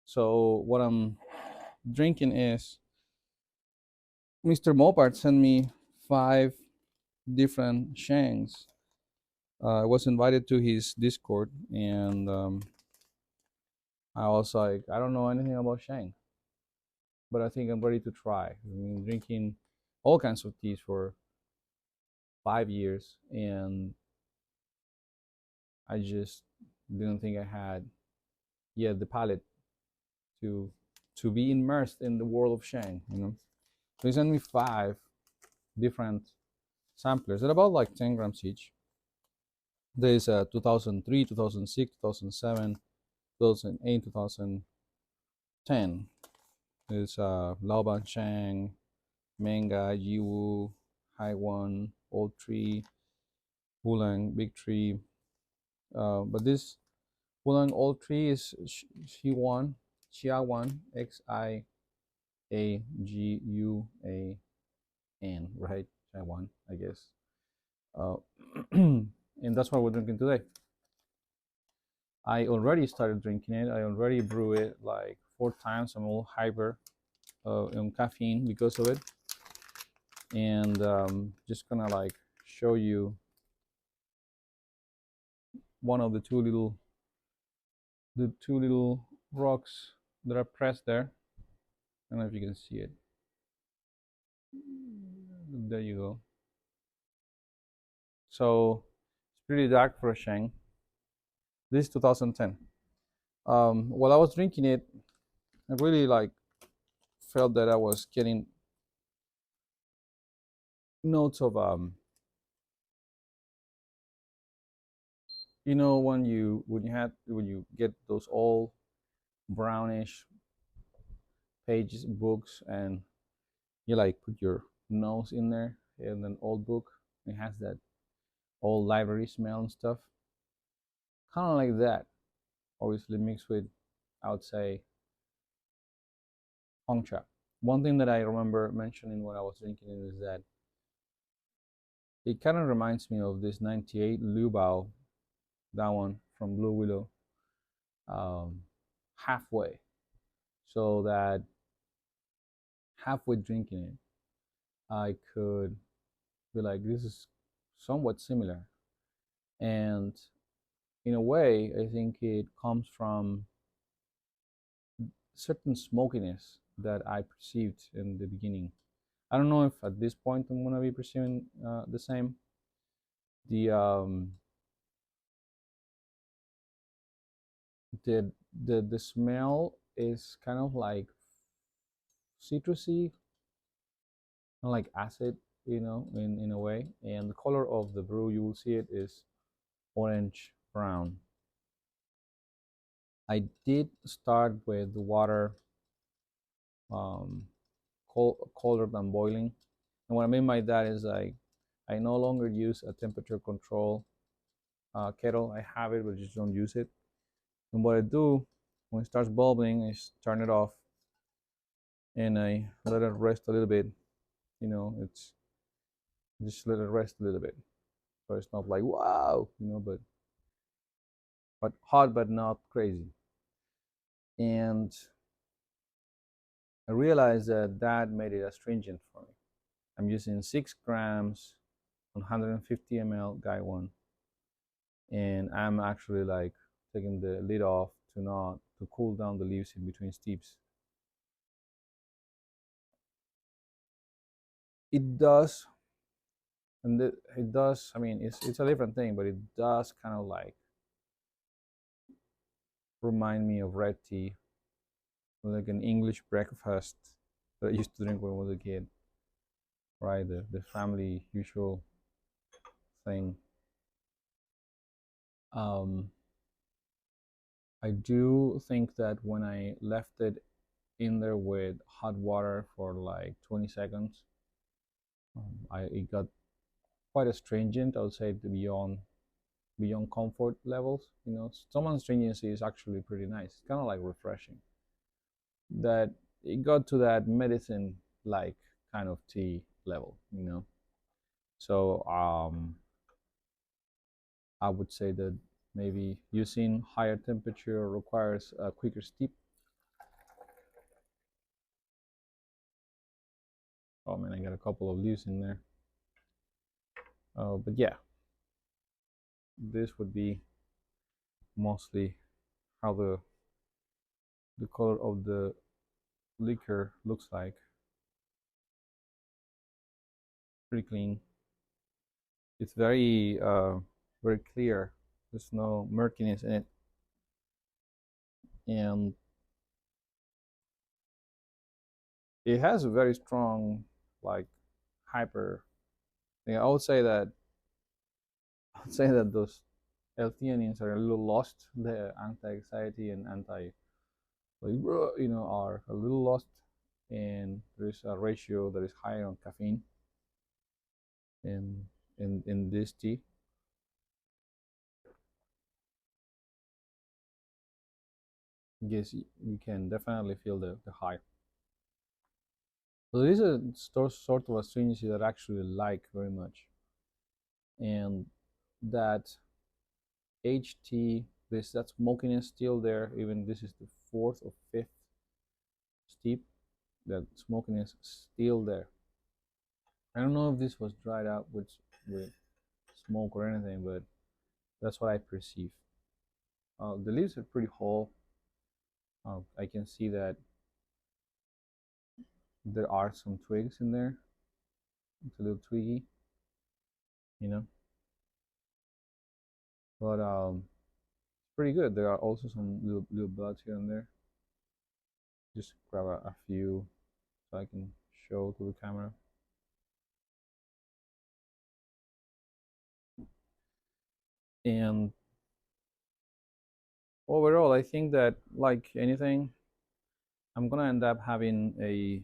So what I'm drinking is Mr. Mopar sent me 5 different shanks. I was invited to his Discord, and I was like, I don't know anything about Shang, but I think I'm ready to try. I mean, drinking all kinds of teas for 5 years, and I just didn't think I had yet the palate to be immersed in the world of Shang. So he sent me 5 different samplers at about like 10 grams each. There is a 2003, 2006, 2007, 2008, 2010. There's Laoban Shang, Manga, Yiwu, Haiwan, Old Tree, Bulang, Big Tree. But this Bulang Old Tree is Xiaguan, Xiaguan, right? Xiaguan, I guess. Uh, and that's what we're drinking today. I already started drinking it. I already brew it like 4 times. I'm all hyper on caffeine because of it. And just gonna like show you one of the two little rocks that are pressed there. I don't know if you can see it. There you go. So it's pretty dark for a Shang. This is 2010. While I was drinking it, I really like felt that I was getting notes of when you get those all brownish pages books, and you like put your nose in there in an old book. It has that old library smell and stuff, kind of like that. Obviously mixed with, I would say, Hongcha. One thing that I remember mentioning when I was drinking it is that it kind of reminds me of this 98 Liu Bao, that one from Blue Willow, um, halfway. So that halfway drinking it, I could be like, this is somewhat similar. And in a way, I think it comes from certain smokiness that I perceived in the beginning. I don't know if at this point I'm gonna be perceiving the same. The um, the the smell is kind of like citrusy, kind of like acid, in a way. And the color of the brew, you will see it is orange brown. I did start with the water um, colder than boiling, and what I mean by that is I no longer use a temperature control kettle. I have it, but I just don't use it. And what I do when it starts bubbling is turn it off and I let it rest a little bit. It's just let it rest a little bit, so it's not like wow, but hot but not crazy. And I realized that that made it astringent for me. I'm using 6 grams on 150 ml guy one, and I'm actually like taking the lid off to cool down the leaves in between steeps. It does, and it does. I mean, it's a different thing, but it does kind of like remind me of red tea, like an English breakfast that I used to drink when I was a kid, right? The family usual thing. Um, I do think that when I left it in there with hot water for like 20 seconds, it got quite astringent. I would say beyond comfort levels. Some astringency is actually pretty nice. It's kind of like refreshing. That it got to that medicine like kind of tea level. So I would say that maybe using higher temperature requires a quicker steep, Oh man, I got a couple of leaves in there. But yeah, this would be mostly how the color of the liquor looks like. Pretty clean. It's very clear. There's no murkiness in it, and it has a very strong, like, hyper. I would say that those L-theanines are a little lost. The anti-anxiety and anti, like, are a little lost, and there's a ratio that is higher on caffeine in this tea. Yes, you can definitely feel the high. So this is a sort of astringency that I actually like very much, and that HT, this that smokiness still there. Even this is the fourth or fifth steep. That smokiness still there. I don't know if this was dried out with smoke or anything, but that's what I perceive. The leaves are pretty whole. I can see that there are some twigs in there. It's a little twiggy, you know, but it's pretty good. There are also some little buds here and there. Just grab a few so I can show to the camera. And overall, I think that, like anything, I'm gonna end up having a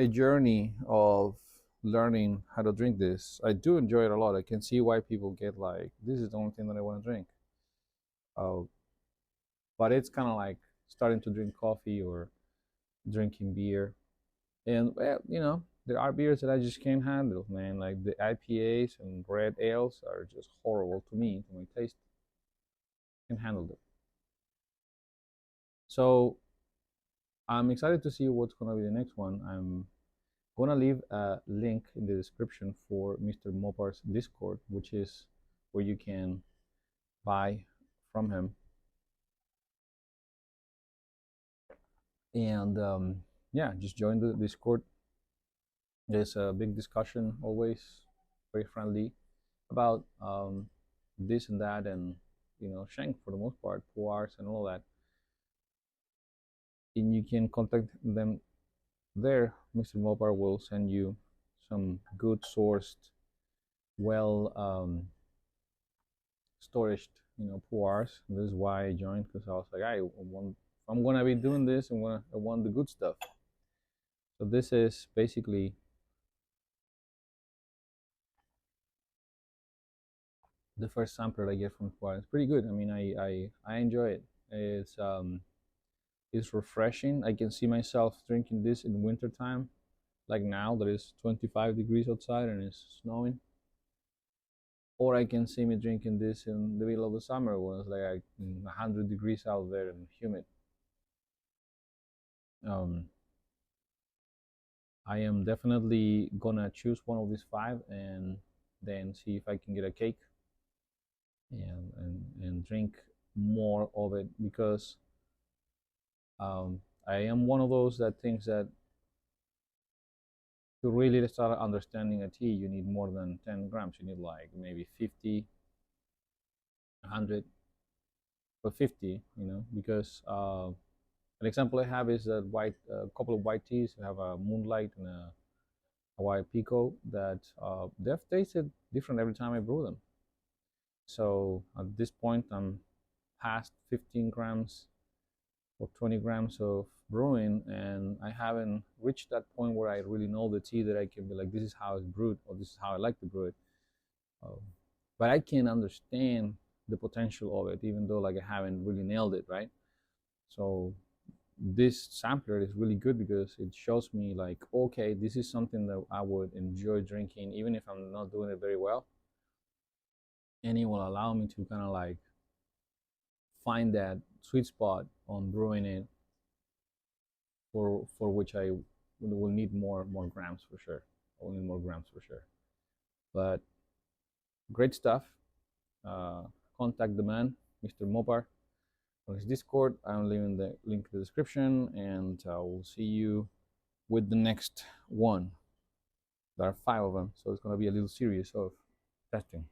journey of learning how to drink this. I do enjoy it a lot. I can see why people get like, this is the only thing that I want to drink. Uh, but it's kind of like starting to drink coffee or drinking beer. And well, there are beers that I just can't handle, man. Like the IPAs and red ales are just horrible to me, to my taste. Can't handle them. So I'm excited to see what's gonna be the next one. I'm gonna leave a link in the description for Mr. Mopar's Discord, which is where you can buy from him. And yeah, just join the Discord. There's a big discussion always, very friendly, about this and that, and Shank for the most part, puars and all that. And you can contact them there. Mr. Mopar will send you some good sourced, well storaged, puars. This is why I joined, because I was like, I'm gonna be doing this, I want the good stuff. So this is basically the first sampler I get from puar. It's pretty good. I mean, I enjoy it. It's refreshing. I can see myself drinking this in winter time, like now that it's 25 degrees outside and it's snowing. Or I can see me drinking this in the middle of the summer when it's like 100 degrees out there and humid. Um, I am definitely gonna choose one of these five and then see if I can get a cake and drink more of it, because I am one of those that thinks that to really start understanding a tea, you need more than 10 grams. You need like maybe 50, 100, but 50, because an example I have is that a couple of white teas. I have a Moonlight and a Hawaii Pico that they've tasted different every time I brew them. So at this point, I'm past 15 grams or 20 grams of brewing, and I haven't reached that point where I really know the tea that I can be like, this is how it's brewed, or this is how I like to brew it. Um, but I can understand the potential of it, even though like I haven't really nailed it, right? So this sampler is really good because it shows me like, okay, this is something that I would enjoy drinking even if I'm not doing it very well, and it will allow me to kind of like find that sweet spot on brewing it for which I we'll need more grams for sure. We'll need more grams for sure. But great stuff. Contact the man, Mr. Mopar, on his Discord. I'm leaving the link in the description, and we'll see you with the next one. There are 5 of them, so it's going to be a little series of testing.